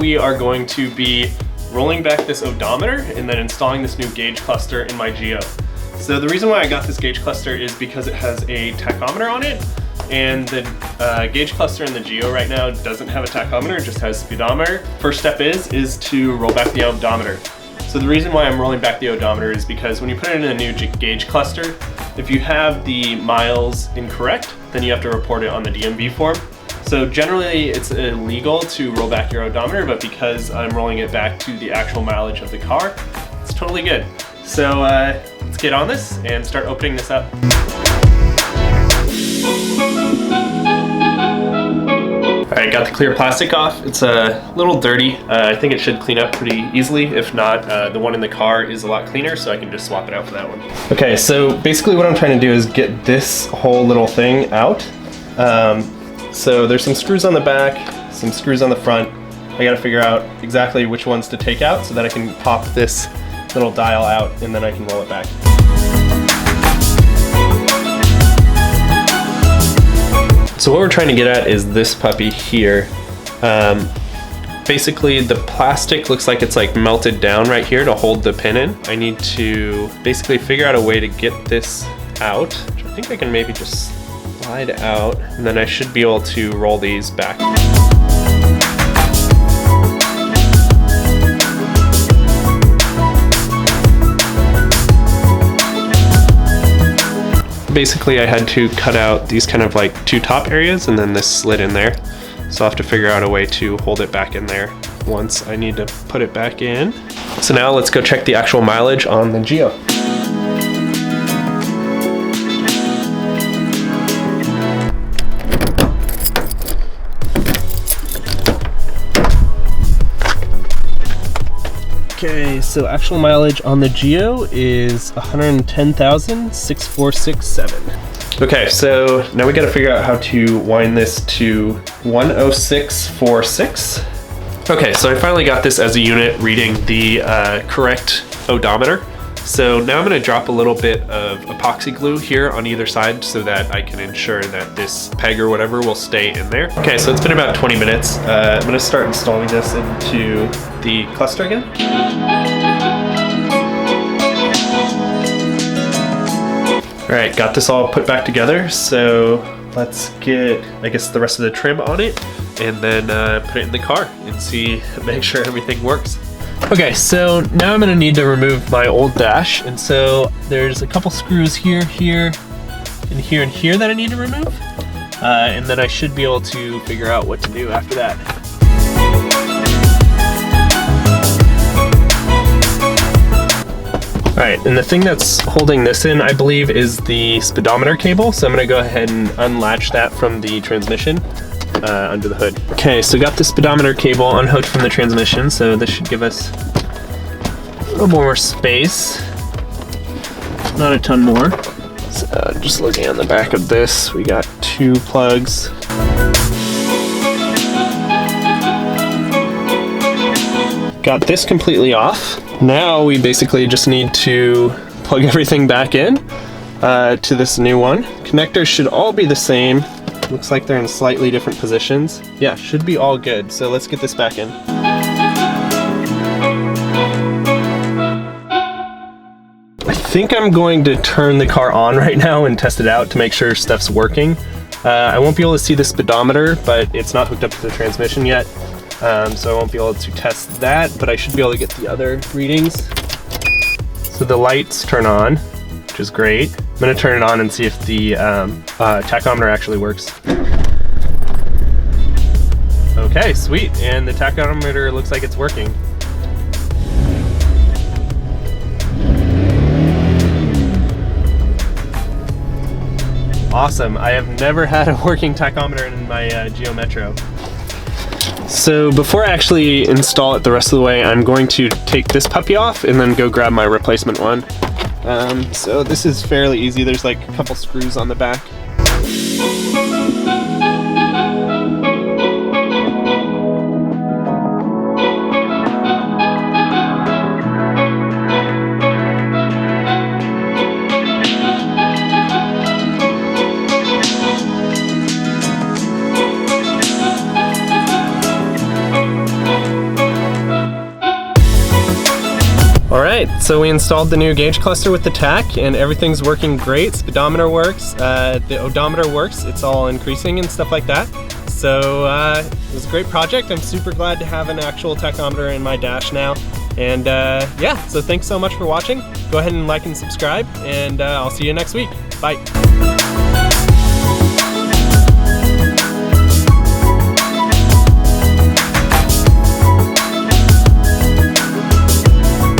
we are going to be rolling back this odometer and then installing this new gauge cluster in my Geo. So the reason why I got this gauge cluster is because it has a tachometer on it, and the gauge cluster in the Geo right now doesn't have a tachometer, it just has speedometer. First step is to roll back the odometer. So the reason why I'm rolling back the odometer is because when you put it in a new gauge cluster, if you have the miles incorrect, then you have to report it on the DMV form. So generally it's illegal to roll back your odometer, but because I'm rolling it back to the actual mileage of the car, it's totally good. So let's get on this and start opening this up. Alright, got the clear plastic off. It's a little dirty. I think it should clean up pretty easily. If not, the one in the car is a lot cleaner, so I can just swap it out for that one. Okay, so basically what I'm trying to do is get this whole little thing out. So there's some screws on the back, some screws on the front. I gotta figure out exactly which ones to take out so that I can pop this little dial out and then I can roll it back. So what we're trying to get at is this puppy here. Basically the plastic looks like it's like melted down right here to hold the pin in. I need to basically figure out a way to get this out, which I think I can maybe just slide out, and then I should be able to roll these back. Basically I had to cut out these kind of like two top areas and then this slid in there. So I'll have to figure out a way to hold it back in there once I need to put it back in. So now let's go check the actual mileage on the Geo. Okay, so actual mileage on the Geo is 110,6467. Okay, so now we gotta figure out how to wind this to 10646. Okay, so I finally got this as a unit reading the correct odometer. So now I'm gonna drop a little bit of epoxy glue here on either side so that I can ensure that this peg or whatever will stay in there. Okay, so it's been about 20 minutes. I'm gonna start installing this into the cluster again. All right, got this all put back together. So let's get, I guess, the rest of the trim on it and then put it in the car and make sure everything works. Okay, so now I'm gonna need to remove my old dash, and so there's a couple screws here, and here that I need to remove, and then I should be able to figure out what to do after that. All right, and the thing that's holding this in, I believe, is the speedometer cable, so I'm gonna go ahead and unlatch that from the transmission. Under the hood. Okay, so got the speedometer cable unhooked from the transmission, so this should give us a little more space. Not a ton more. So just looking on the back of this, we got two plugs. Got this completely off. Now we basically just need to plug everything back in to this new one. Connectors should all be the same. Looks like they're in slightly different positions. Yeah, should be all good. So let's get this back in. I think I'm going to turn the car on right now and test it out to make sure stuff's working. I won't be able to see the speedometer, but it's not hooked up to the transmission yet. So I won't be able to test that, but I should be able to get the other readings. So the lights turn on, which is great. I'm gonna turn it on and see if the tachometer actually works. Okay, sweet, and the tachometer looks like it's working. Awesome, I have never had a working tachometer in my Geo Metro. So before I actually install it the rest of the way, I'm going to take this puppy off and then go grab my replacement one. So this is fairly easy. There's like a couple screws on the back. All right, so we installed the new gauge cluster with the tach, and everything's working great. Speedometer works, the odometer works, it's all increasing and stuff like that. So it was a great project. I'm super glad to have an actual tachometer in my dash now. And yeah, so thanks so much for watching. Go ahead and like and subscribe, and I'll see you next week. Bye.